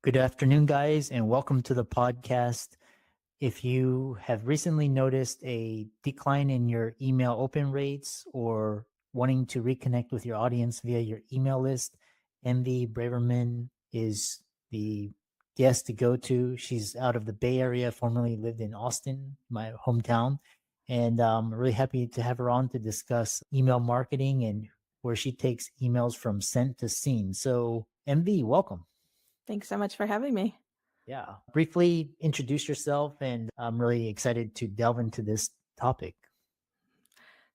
Good afternoon, guys, and welcome to the podcast. If you have recently noticed a decline in your email open rates or wanting to reconnect with your audience via your email list, Envy Braverman is the guest to go to. She's out of the Bay Area, formerly lived in Austin, my hometown. And I'm really happy to have her on to discuss email marketing and where she takes emails from sent to seen. So, Envy, welcome. Thanks so much for having me. Yeah. Briefly introduce yourself, and I'm really excited to delve into this topic.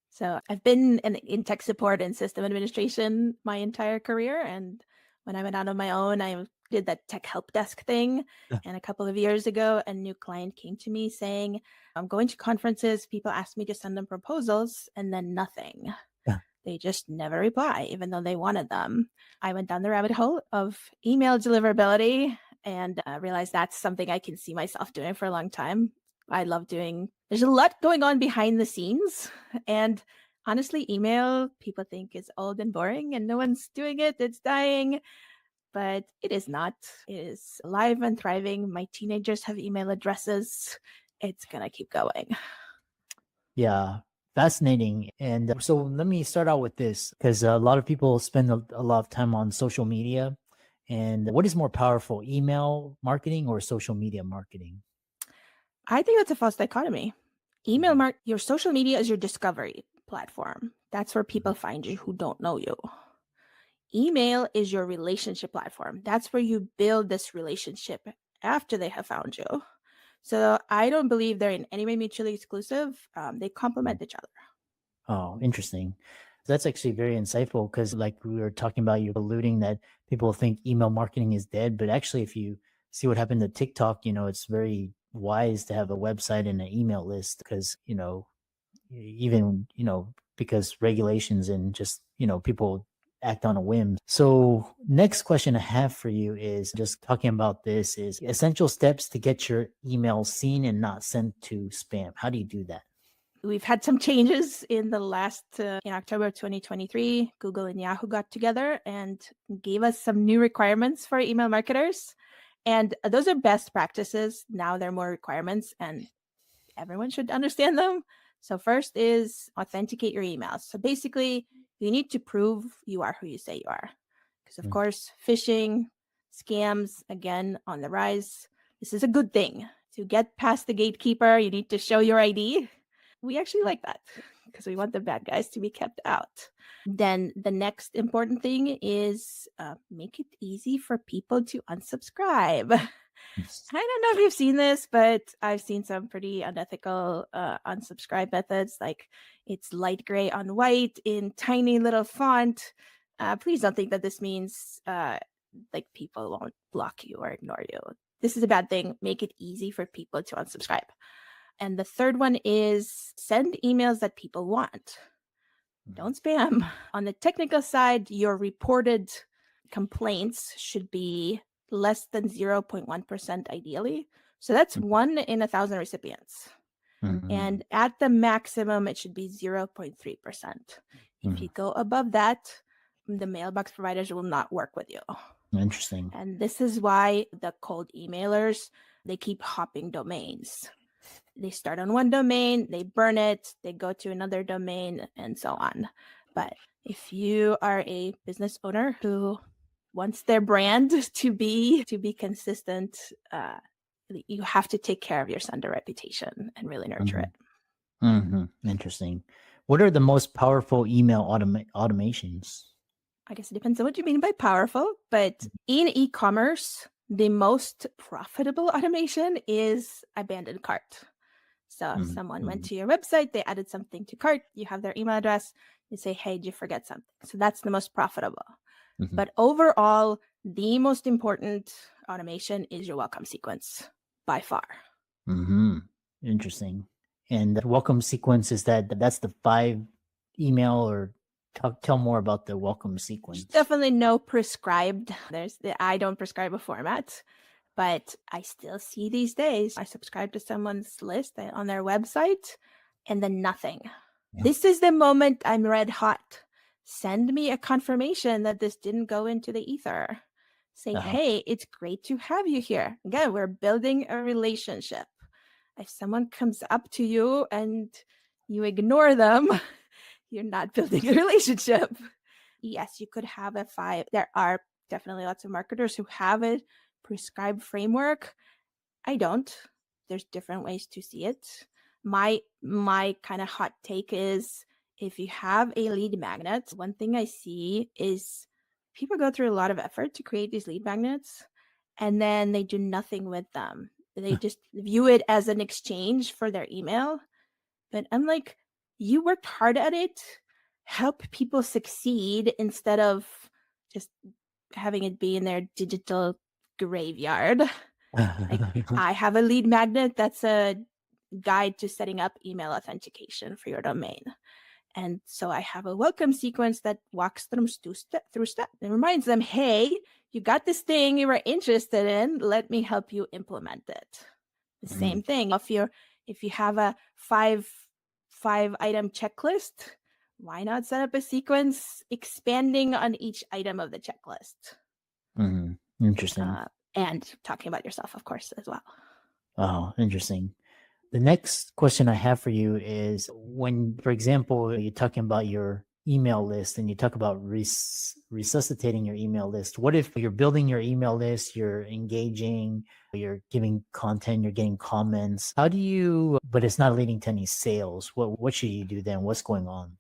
So I've been in tech support and system administration my entire career. And when I went out on my own, I did that tech help desk thing. Yeah. And a couple of years ago, a new client came to me saying, I'm going to conferences. People ask me to send them proposals and then nothing. Yeah. They just never reply, even though they wanted them. I went down the rabbit hole of email deliverability and realized that's something I can see myself doing for a long time. I love doing, there's a lot going on behind the scenes. And honestly, email people think is old and boring and no one's doing it. It's dying. But it is not. It is alive and thriving. My teenagers have email addresses. It's going to keep going. Yeah. Fascinating. And so let me start out with this because a lot of people spend a lot of time on social media. And what is more powerful, email marketing or social media marketing? I think that's a false dichotomy. Your social media is your discovery platform. That's where people find you who don't know you. Email is your relationship platform. That's where you build this relationship after they have found you. So I don't believe they're in any way mutually exclusive. They complement each other. Oh, interesting. That's actually very insightful because, like we were talking about, you're alluding that people think email marketing is dead. But actually, if you see what happened to TikTok, it's very wise to have a website and an email list because, even, because regulations and just, people act on a whim. So next question I have for you is just talking about this is essential steps to get your email seen and not sent to spam. How do you do that? We've had some changes in the in October 2023. Google and Yahoo got together and gave us some new requirements for email marketers. And those are best practices. Now there are more requirements and everyone should understand them. So first is authenticate your emails. So basically, you need to prove you are who you say you are. Because of course, phishing, scams, again, on the rise. This is a good thing. To get past the gatekeeper, you need to show your ID. We actually like that because we want the bad guys to be kept out. Then the next important thing is make it easy for people to unsubscribe. I don't know if you've seen this, but I've seen some pretty unethical unsubscribe methods. Like it's light gray on white in tiny little font. Please don't think that this means like people won't block you or ignore you. This is a bad thing. Make it easy for people to unsubscribe. And the third one is send emails that people want. Don't spam. On the technical side, your reported complaints should be less than 0.1% ideally. So that's 1 in 1,000 recipients. And at the maximum, it should be 0.3%. If you go above that, the mailbox providers will not work with you. Interesting. And this is why the cold emailers, they keep hopping domains. They start on one domain, they burn it, they go to another domain, and so on. But if you are a business owner who wants their brand to be consistent, you have to take care of your sender reputation and really nurture it. Interesting. What are the most powerful email automations? I guess it depends on what you mean by powerful, but in e-commerce, the most profitable automation is abandoned cart. So if someone went to your website, they added something to cart, you have their email address, you say, hey, did you forget something? So that's the most profitable. But overall, the most important automation is your welcome sequence by far. Interesting. And the welcome sequence is that's the 5 email, or tell more about the welcome sequence. There's definitely no prescribed. I don't prescribe a format. But I still see these days, I subscribe to someone's list on their website and then nothing. Yeah. This is the moment I'm red hot. Send me a confirmation that this didn't go into the ether. Say, Uh-huh. hey, it's great to have you here. Again, we're building a relationship. If someone comes up to you and you ignore them, you're not building a relationship. Yes, you could have a 5. There are definitely lots of marketers who have a prescribed framework. I don't. There's different ways to see it. My kind of hot take is, if you have a lead magnet, one thing I see is people go through a lot of effort to create these lead magnets and then they do nothing with them. They just view it as an exchange for their email. But I'm like, you worked hard at it. Help people succeed instead of just having it be in their digital graveyard. Like, I have a lead magnet that's a guide to setting up email authentication for your domain. And so I have a welcome sequence that walks them through step and reminds them, hey, you got this thing you were interested in. Let me help you implement it. The same thing. If you have a five item checklist, why not set up a sequence expanding on each item of the checklist? Interesting. And talking about yourself, of course, as well. Oh, interesting. The next question I have for you is when, for example, you're talking about your email list and you talk about resuscitating your email list. What if you're building your email list, you're engaging, you're giving content, you're getting comments? How do you, but it's not leading to any sales? What should you do then? What's going on?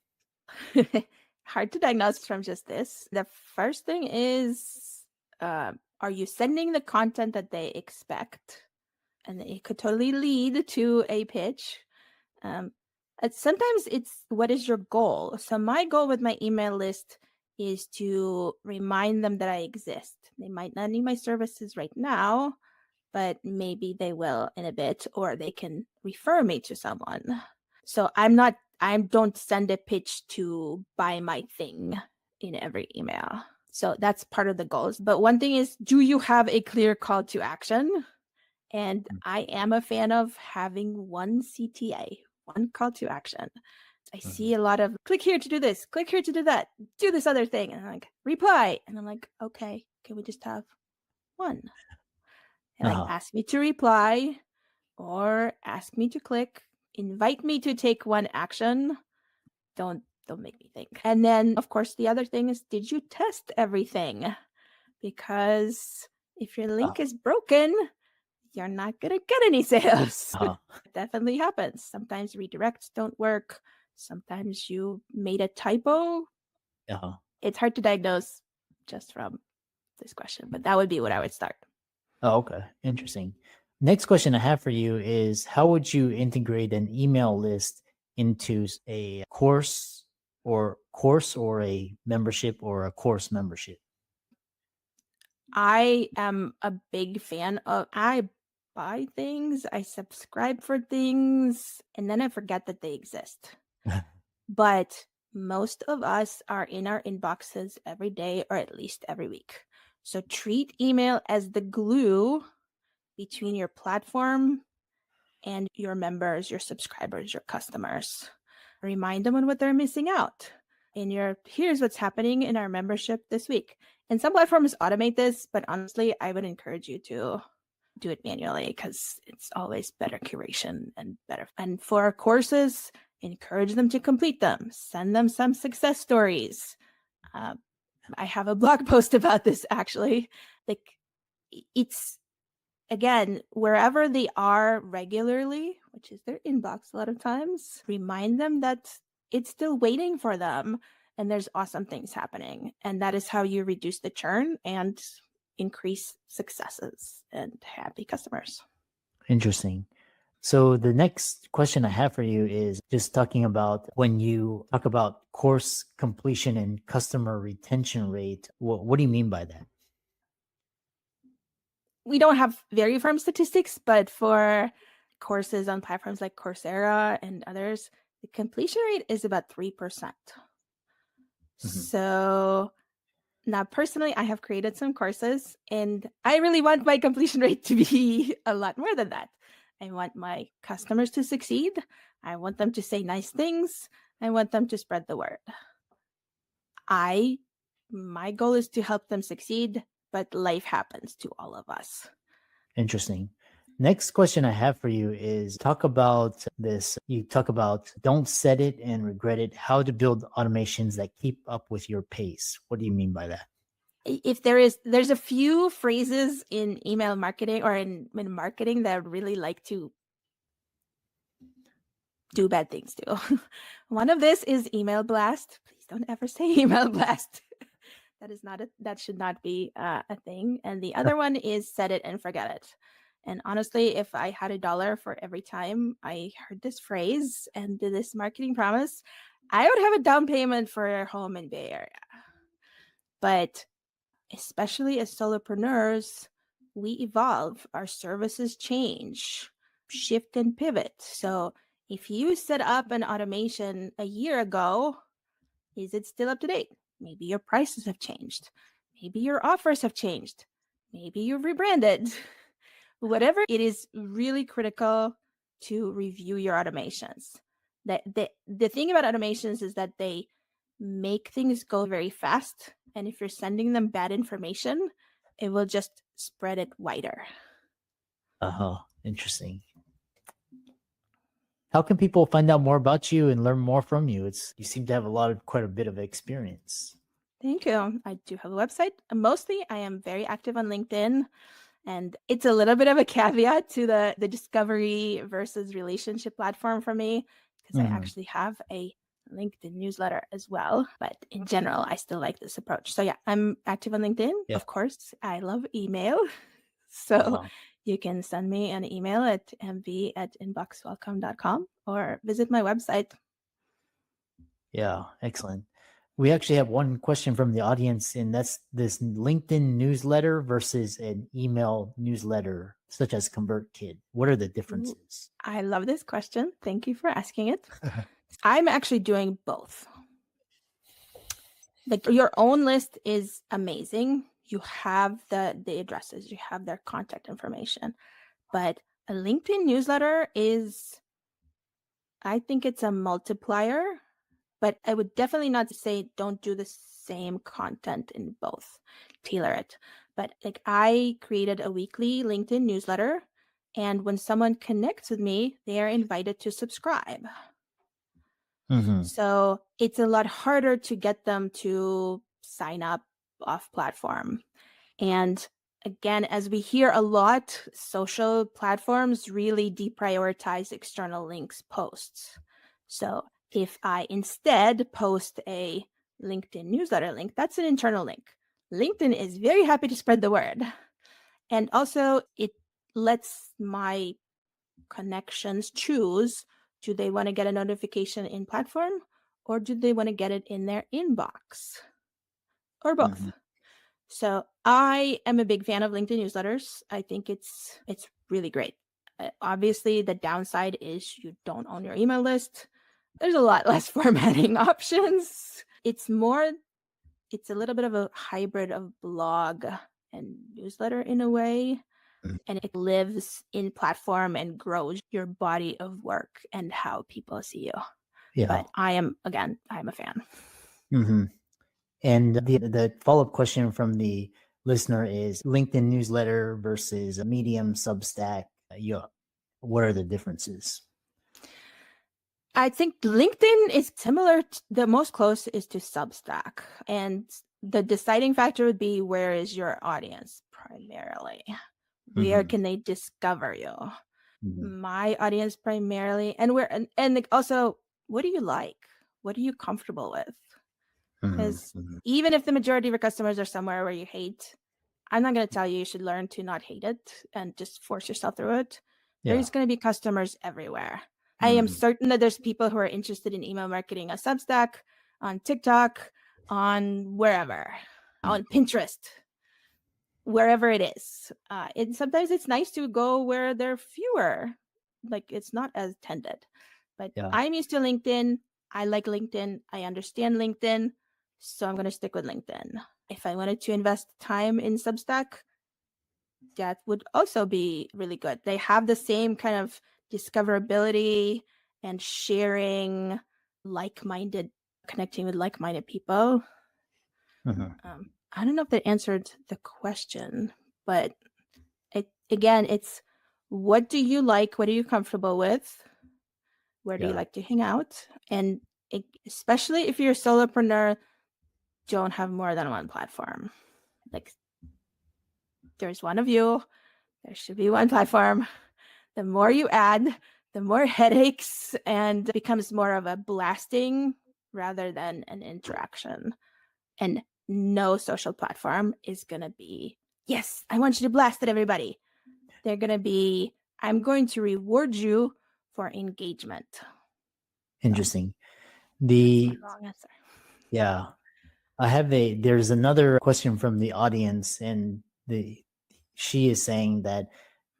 Hard to diagnose from just this. The first thing is, are you sending the content that they expect? And it could totally lead to a pitch. Sometimes it's, what is your goal? So my goal with my email list is to remind them that I exist. They might not need my services right now, but maybe they will in a bit, or they can refer me to someone. So I don't send a pitch to buy my thing in every email. So that's part of the goals. But one thing is, do you have a clear call to action? And I am a fan of having one CTA, one call to action. I see a lot of click here to do this, click here to do that, do this other thing. And I'm like, reply. And I'm like, okay, can we just have one? And like, ask me to reply or ask me to click, invite me to take one action. Don't make me think. And then, of course, the other thing is, did you test everything? Because if your link is broken, you're not going to get any sales. It definitely happens. Sometimes redirects don't work. Sometimes you made a typo. It's hard to diagnose just from this question, but that would be what I would start. Oh, okay. Interesting. Next question I have for you is, how would you integrate an email list into a course or a membership or a course membership? I am a big fan of, I buy things, I subscribe for things, and then I forget that they exist. But most of us are in our inboxes every day, or at least every week. So treat email as the glue between your platform and your members, your subscribers, your customers. Remind them on what they're missing out. Here's what's happening in our membership this week. And some platforms automate this, but honestly, I would encourage you to do it manually because it's always better curation and better. And for our courses, encourage them to complete them. Send them some success stories. I have a blog post about this, actually. Like, it's, again, wherever they are regularly, which is their inbox a lot of times, remind them that it's still waiting for them and there's awesome things happening. And that is how you reduce the churn and increase successes and happy customers. Interesting. So the next question I have for you is just talking about when you talk about course completion and customer retention rate. What do you mean by that? We don't have very firm statistics, but for courses on platforms like Coursera and others, the completion rate is about 3%. So now, personally, I have created some courses and I really want my completion rate to be a lot more than that. I want my customers to succeed. I want them to say nice things. I want them to spread the word. My goal is to help them succeed. but life happens to all of us. Interesting. Next question I have for you is talk about this. You talk about don't set it and regret it, how to build automations that keep up with your pace. What do you mean by that? If there's a few phrases in email marketing or in marketing that I really like to do bad things to. One of this is email blast. Please don't ever say email blast. That should not be a thing. And the other one is set it and forget it. And honestly, if I had $1 for every time I heard this phrase and did this marketing promise, I would have a down payment for a home in Bay Area. But especially as solopreneurs, we evolve, our services change, shift and pivot. So if you set up an automation a year ago, is it still up to date? Maybe your prices have changed. Maybe your offers have changed. Maybe you've rebranded. Whatever, it is really critical to review your automations. The thing about automations is that they make things go very fast. And if you're sending them bad information, it will just spread it wider. Interesting. How can people find out more about you and learn more from you? You seem to have quite a bit of experience. Thank you. I do have a website. Mostly I am very active on LinkedIn. And it's a little bit of a caveat to the discovery versus relationship platform for me, because I actually have a LinkedIn newsletter as well. But in general, I still like this approach. So yeah, I'm active on LinkedIn. Yeah. Of course, I love email. So you can send me an email at mv@inboxwelcome.com or visit my website. Yeah, excellent. We actually have one question from the audience, and that's this LinkedIn newsletter versus an email newsletter, such as ConvertKit. What are the differences? I love this question. Thank you for asking it. I'm actually doing both. Like, your own list is amazing. You have the addresses, you have their contact information. But a LinkedIn newsletter is, I think it's a multiplier, but I would definitely not say don't do the same content in both. Tailor it. But like, I created a weekly LinkedIn newsletter, and when someone connects with me, they are invited to subscribe. So it's a lot harder to get them to sign up off platform. And again, as we hear a lot, social platforms really deprioritize external links posts. So if I instead post a LinkedIn newsletter link, that's an internal link. LinkedIn is very happy to spread the word. And also, it lets my connections choose, do they want to get a notification in platform, or do they want to get it in their inbox, or both? So I am a big fan of LinkedIn newsletters. I think it's really great. Obviously, the downside is you don't own your email list. There's a lot less formatting options. It's a little bit of a hybrid of blog and newsletter in a way. And it lives in platform and grows your body of work and how people see you. Yeah. But I'm a fan. And the follow-up question from the listener is LinkedIn newsletter versus a Medium, Substack. What are the differences? I think LinkedIn is similar. The most close is to Substack. And the deciding factor would be, where is your audience primarily? Where can they discover you? My audience primarily, and and also, what do you like? What are you comfortable with? Because even if the majority of your customers are somewhere where you hate, I'm not going to tell you should learn to not hate it and just force yourself through it. There's going to be customers everywhere. I am certain that there's people who are interested in email marketing on Substack, on TikTok, on wherever, on Pinterest, wherever it is. And sometimes it's nice to go where there are fewer, like it's not as tended. But I'm used to LinkedIn. I like LinkedIn. I understand LinkedIn. So I'm going to stick with LinkedIn. If I wanted to invest time in Substack, that would also be really good. They have the same kind of discoverability and sharing, connecting with like-minded people. I don't know if that answered the question, but it's what do you like? What are you comfortable with? Where do you Yeah. like to hang out? And especially if you're a solopreneur, don't have more than one platform. Like, there's one of you, there should be one platform. The more you add, the more headaches, and it becomes more of a blasting rather than an interaction. And no social platform is going to be, yes, I want you to blast at everybody. They're going to be, I'm going to reward you for engagement. Interesting. That's my The long answer. Yeah, there's another question from the audience, and she is saying that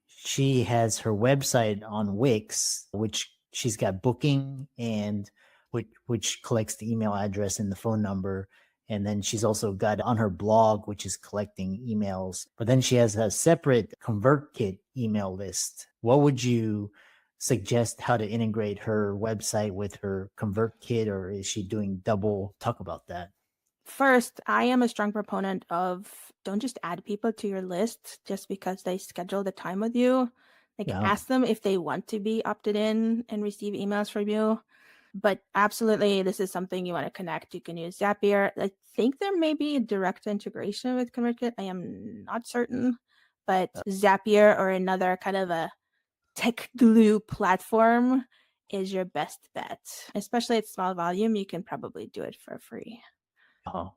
she has her website on Wix, which she's got booking and which collects the email address and the phone number. And then she's also got on her blog, which is collecting emails. But then she has a separate ConvertKit email list. What would you suggest how to integrate her website with her ConvertKit, or is she doing double? Talk about that. First, I am a strong proponent of don't just add people to your list just because they schedule the time with you. Like, Yeah. ask them if they want to be opted in and receive emails from you. But absolutely, this is something you want to connect. You can use Zapier. I think there may be a direct integration with ConvertKit. I am not certain, but Zapier or another kind of a tech glue platform is your best bet. Especially at small volume, you can probably do it for free.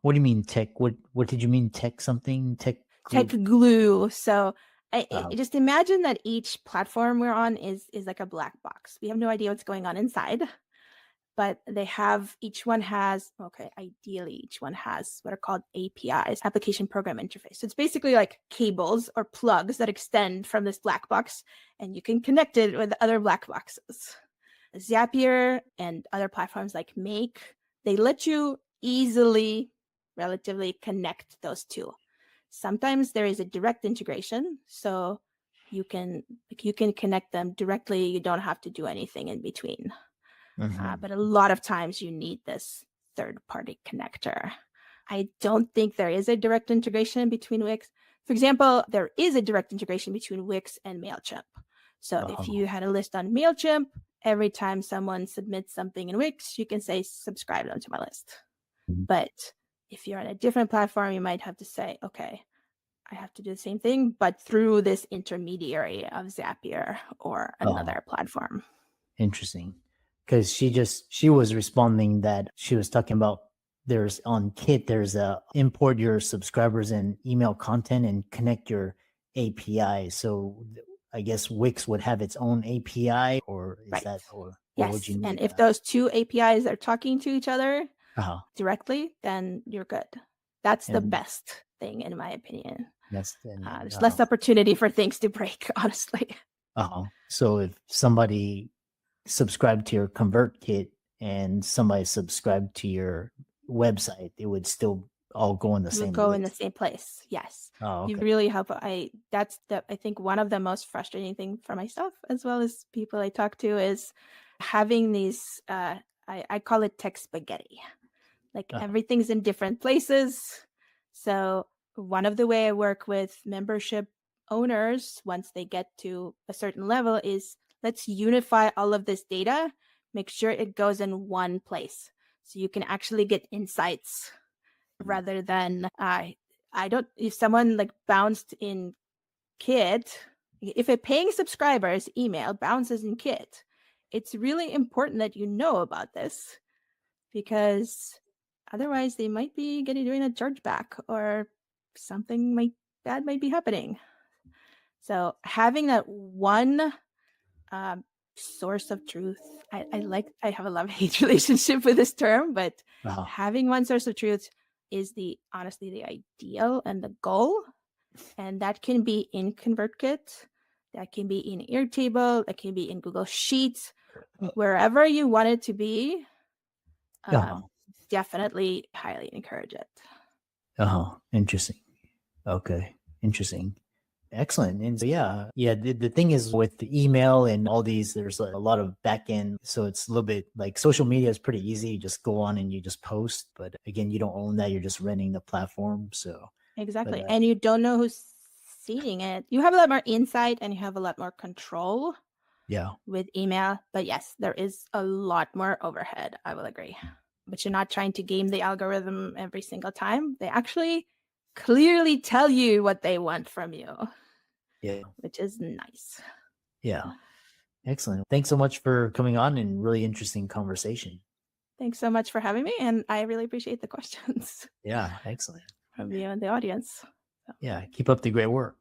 What do you mean tech? What did you mean tech something? Tech Tech glue? glue. So I Uh, just imagine that each platform we're on is like a black box. We have no idea what's going on inside, but each one has, okay, ideally each one has what are called APIs, application program interface. So it's basically like cables or plugs that extend from this black box, and you can connect it with other black boxes. Zapier and other platforms like Make, they let you easily, relatively connect those two. Sometimes there is a direct integration, so you can connect them directly. You don't have to do anything in between. But a lot of times you need this third-party connector. I don't think there is a direct integration between Wix. For example, there is a direct integration between Wix and MailChimp. So if you had a list on MailChimp, every time someone submits something in Wix, you can say, subscribe them to my list. But if you're on a different platform, you might have to say, okay, I have to do the same thing, but through this intermediary of Zapier or another platform. Interesting. Because she was responding that she was talking about there's on Kit, there's a import your subscribers and email content and connect your API. So I guess Wix would have its own API, or is Right. that, or what would Yes. you And need? if those two APIs are talking to each other Uh-huh. directly, then you're good. That's the And best thing, in my opinion. that's There's less opportunity for things to break, honestly. So if somebody subscribed to your ConvertKit and somebody subscribed to your website, it would still all go in the It would same go list. in the same place. Yes. Oh, You okay. really help. That's I think one of the most frustrating thing for myself as well as people I talk to is having these I call it tech spaghetti. Like, everything's in different places. So one of the way I work with membership owners once they get to a certain level is, let's unify all of this data, make sure it goes in one place so you can actually get insights rather than if someone like bounced in Kit, if a paying subscriber's email bounces in Kit, it's really important that you know about this, because otherwise they might be doing a chargeback or something bad might be happening. So having that one source of truth, I have a love-hate relationship with this term, but having one source of truth is honestly the ideal and the goal. And that can be in ConvertKit, that can be in Airtable, that can be in Google Sheets, wherever you want it to be. Definitely highly encourage it. Interesting. Okay. Interesting. Excellent. And so, the thing is with the email and all these, there's a lot of back end. So it's a little bit like social media is pretty easy. You just go on and you just post. But again, you don't own that. You're just renting the platform. So, but Exactly. And you don't know who's seeing it. You have a lot more insight and you have a lot more control yeah, with email. But yes, there is a lot more overhead. I will agree. But you're not trying to game the algorithm every single time. They actually clearly tell you what they want from you, yeah, which is nice. yeah. Excellent. Thanks so much for coming on and really interesting conversation. Thanks so much for having me. And I really appreciate the questions Yeah, excellent. from you and the audience. Yeah, keep up the great work.